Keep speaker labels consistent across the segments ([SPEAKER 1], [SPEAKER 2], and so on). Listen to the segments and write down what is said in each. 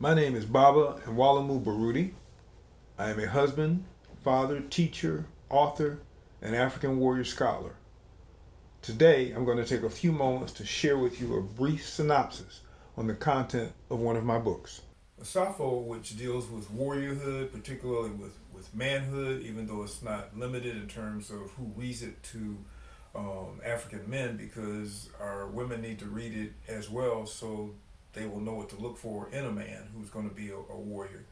[SPEAKER 1] My name is Baba and Mwalimu Baruti. I am a husband, father, teacher, author, and African warrior scholar. Today, I'm going to take a few moments to share with you a brief synopsis on the content of one of my books. Asafo, which deals with warriorhood, particularly with manhood, even though it's not limited in terms of who reads it to African men, because our women need to read it as well so they will know what to look for in a man who's going to be a warrior.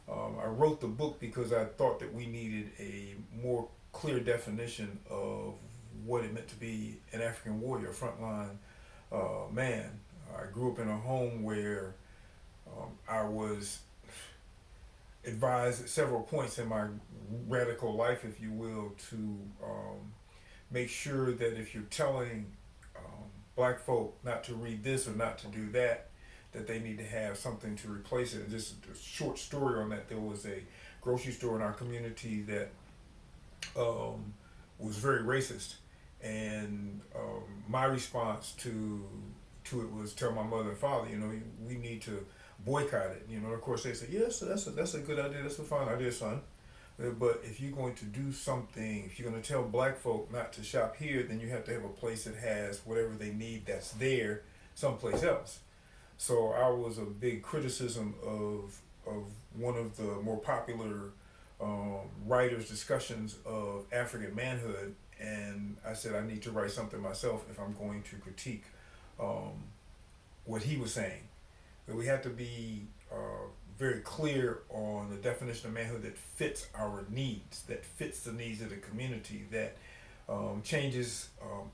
[SPEAKER 1] I wrote the book because I thought that we needed a more clear definition of what it meant to be an African warrior, a frontline man. I grew up in a home where I was advised at several points in my radical life, if you will, to make sure that if you're telling black folk not to read this or not to do that, that they need to have something to replace it. And just a short story on that: there was a grocery store in our community that was very racist, and my response to it was tell my mother and father, we need to boycott it. Of course they said, yes, that's a good idea. That's a fine idea, son. But if you're going to do something, if you're going to tell black folk not to shop here, then you have to have a place that has whatever they need that's there someplace else. So I was a big criticism of one of the more popular writers' discussions of African manhood, and I said I need to write something myself if I'm going to critique what he was saying. That we have to be very clear on the definition of manhood that fits our needs, that fits the needs of the community, that changes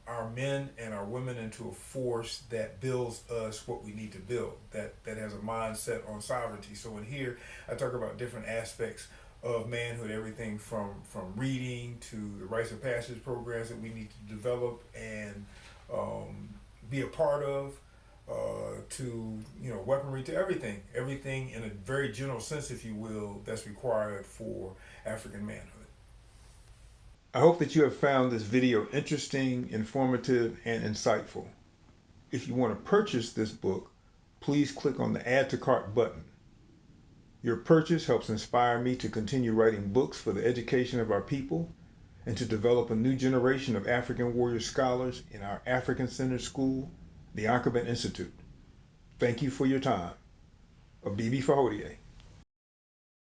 [SPEAKER 1] our men and our women into a force that builds us what we need to build, that has a mindset on sovereignty. So in here, I talk about different aspects of manhood, everything from reading to the rites of passage programs that we need to develop and be a part of, to weaponry, to everything in a very general sense, if you will, that's required for African manhood. I hope that you have found this video interesting, informative, and insightful. If you want to purchase this book, please click on the Add to Cart button. Your purchase helps inspire me to continue writing books for the education of our people and to develop a new generation of African warrior scholars in our African-centered school, the Ankabet Institute. Thank you for your time. Abibi Fahodie.